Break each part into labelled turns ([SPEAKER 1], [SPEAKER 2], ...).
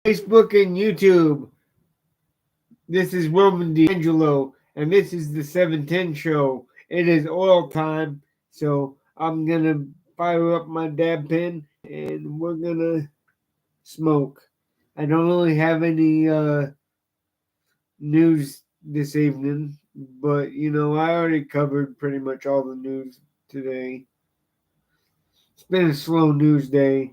[SPEAKER 1] Facebook and YouTube. This is Roman D'Angelo, and this is the 710 show. It is oil time, so I'm gonna fire up my dab pen and we're gonna smoke. I don't really have any news this evening, but I already covered pretty much all the news today. It's been a slow news day.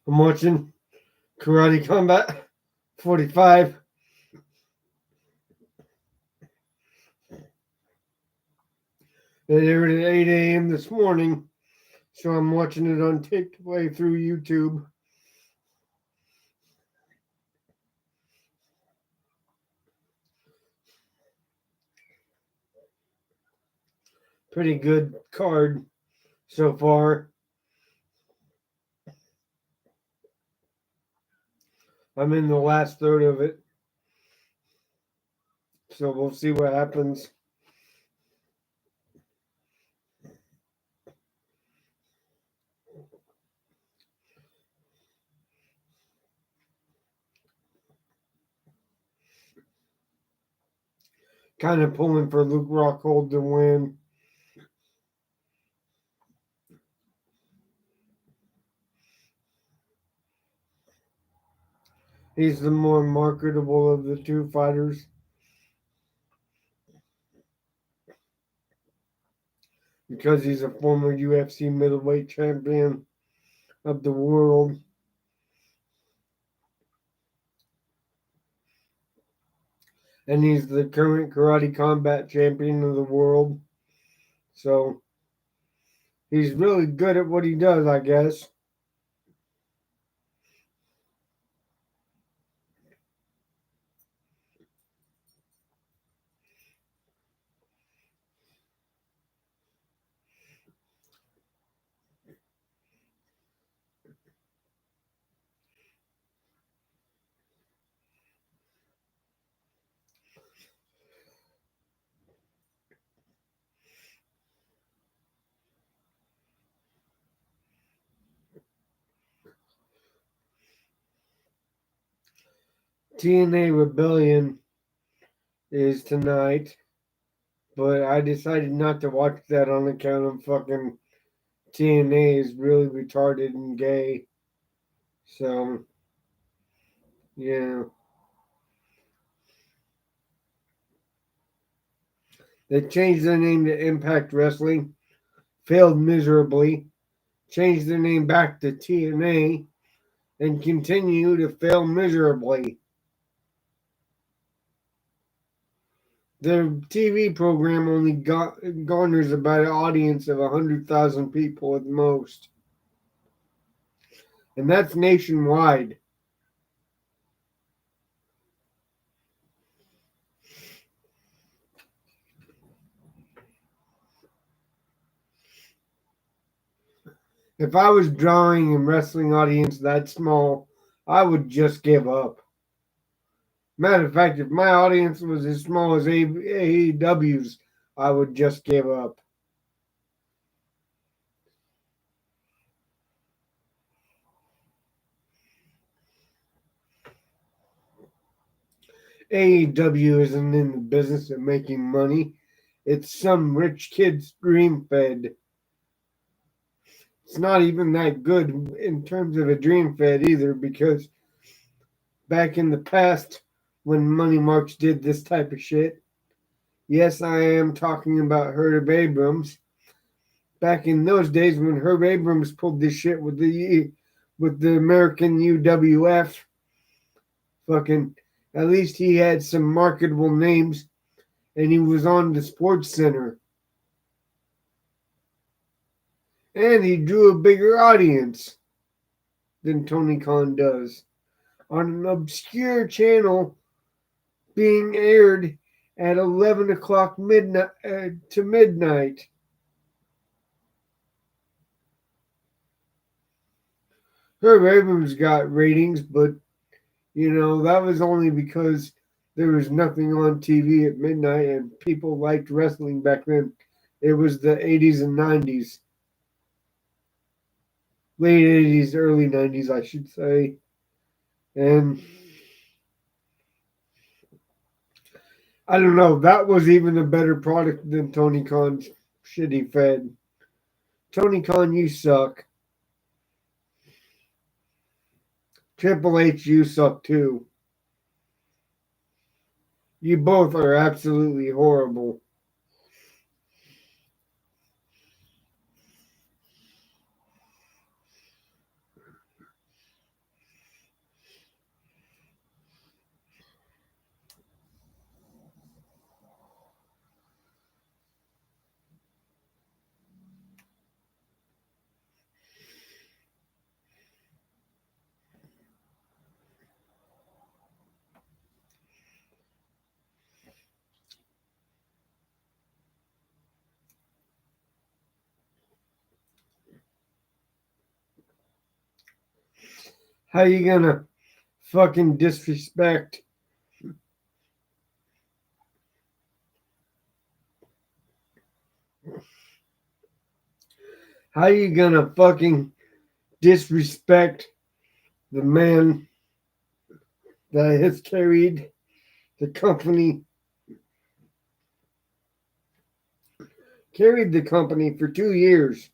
[SPEAKER 1] I'm watching Karate Combat 45. It aired at 8 a.m. this morning, so I'm watching it on tape to play through YouTube. Pretty good card so far. I'm in the last third of it, so we'll see what happens. Kind of pulling for Luke Rockhold to win. He's the more marketable of the two fighters because he's a former UFC middleweight champion of the world. And he's the current Karate Combat champion of the world. So he's really good at what he does, I guess. TNA Rebellion is tonight, but I decided not to watch that on account of fucking TNA is really retarded and gay. So, yeah. They changed their name to Impact Wrestling, failed miserably, changed their name back to TNA, and continue to fail miserably. Their TV program only garners about an audience of 100,000 people at most. And that's nationwide. If I was drawing a wrestling audience that small, I would just give up. Matter of fact, if my audience was as small as AEW's, I would just give up. AEW isn't in the business of making money. It's some rich kid's dream fed. It's not even that good in terms of a dream fed either, because back in the past, when Money Marks did this type of shit, yes, I am talking about Herb Abrams. Back in those days when Herb Abrams pulled this shit with the American UWF, fucking at least he had some marketable names, and he was on the Sports Center. And he drew a bigger audience than Tony Khan does on an obscure channel being aired at 11 o'clock midnight to midnight. Herb Abrams got ratings, but that was only because there was nothing on TV at midnight and people liked wrestling back then. It was the 80s and 90s. Late 80s, early 90s, I should say. And I don't know, that was even a better product than Tony Khan's shitty fed. Tony Khan, you suck. Triple H, you suck too. You both are absolutely horrible. How you gonna fucking disrespect? How you gonna fucking disrespect the man that has the company carried the company for 2 years?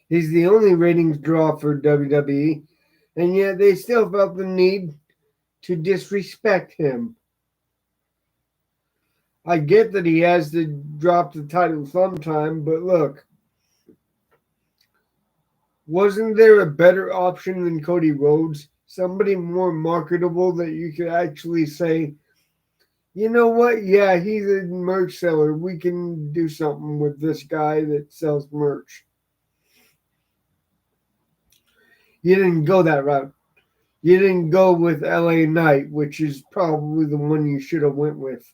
[SPEAKER 1] He's the only ratings draw for WWE, and yet they still felt the need to disrespect him. I get that he has to drop the title sometime, but look, wasn't there a better option than Cody Rhodes? Somebody more marketable that you could actually say, you know what? Yeah, he's a merch seller. We can do something with this guy that sells merch. You didn't go that route. You didn't go with LA Knight, which is probably the one you should have went with.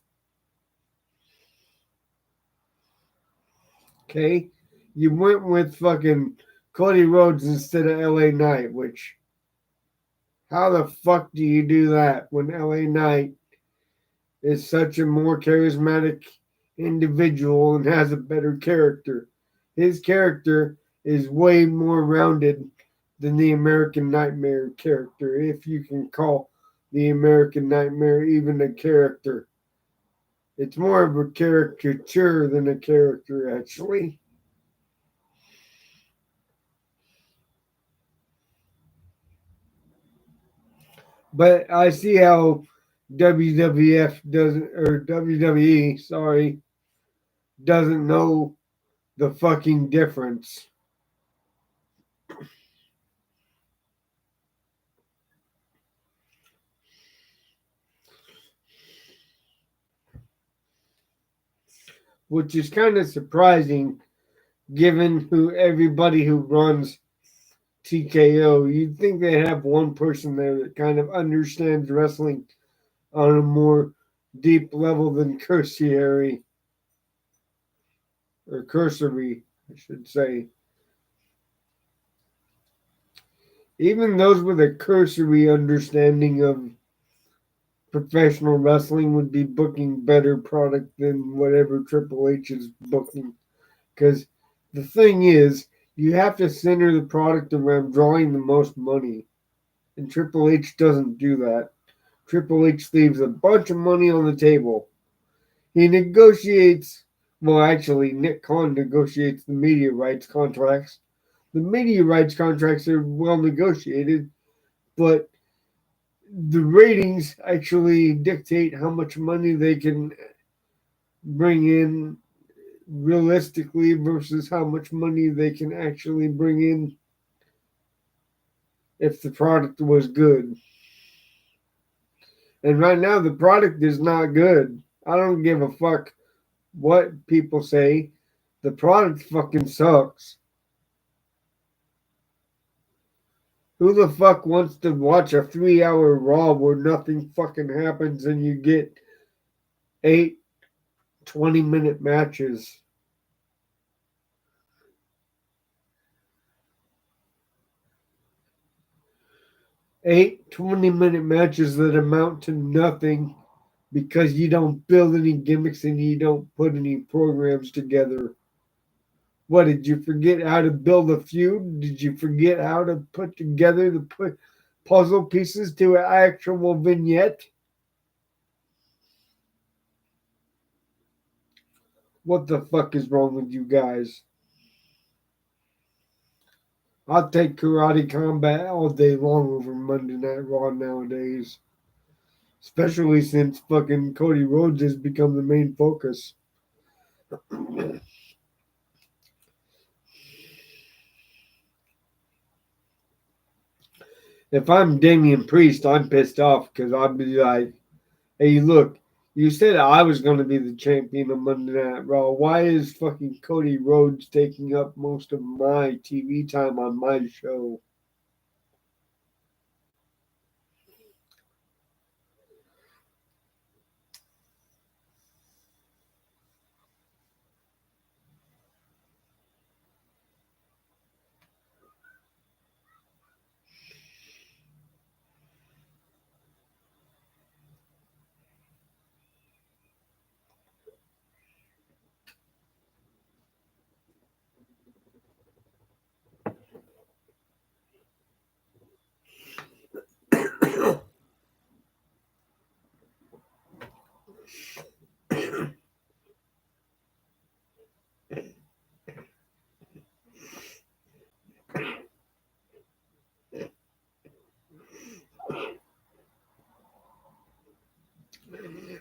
[SPEAKER 1] Okay? You went with fucking Cody Rhodes instead of LA Knight, which how the fuck do you do that when LA Knight is such a more charismatic individual and has a better character? His character is way more rounded than the American Nightmare character, if you can call the American Nightmare even a character. It's more of a caricature than a character, actually. But I see how WWF doesn't, or WWE, sorry, doesn't know the fucking difference. Which is kind of surprising given who everybody who runs TKO. You'd think they have one person there that kind of understands wrestling on a more deep level than Cursory, or Cursory, I should say. Even those with a cursory understanding of professional wrestling would be booking better product than whatever Triple H is booking. Because the thing is, you have to center the product around drawing the most money. And Triple H doesn't do that. Triple H leaves a bunch of money on the table. He negotiates, well, actually, Nick Khan negotiates the media rights contracts. The media rights contracts are well negotiated, but the ratings actually dictate how much money they can bring in realistically versus how much money they can actually bring in if the product was good. And right now, the product is not good. I don't give a fuck what people say. The product fucking sucks. Who the fuck wants to watch a 3 hour Raw where nothing fucking happens and you get 8 20-minute matches? Eight 20-minute matches that amount to nothing because you don't build any gimmicks and you don't put any programs together. What, did you forget how to build a feud? Did you forget how to put together the puzzle pieces to an actual vignette? What the fuck is wrong with you guys? I'll take Karate Combat all day long over Monday Night Raw nowadays. Especially since fucking Cody Rhodes has become the main focus. If I'm Damian Priest, I'm pissed off because I'd be like, hey, look, you said I was going to be the champion of Monday Night Raw. Why is fucking Cody Rhodes taking up most of my TV time on my show?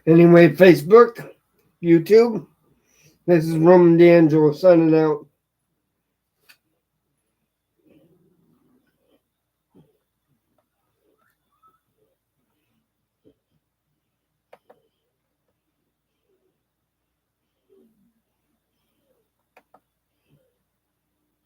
[SPEAKER 1] Anyway, Facebook, YouTube, this is Roman D'Angelo signing out.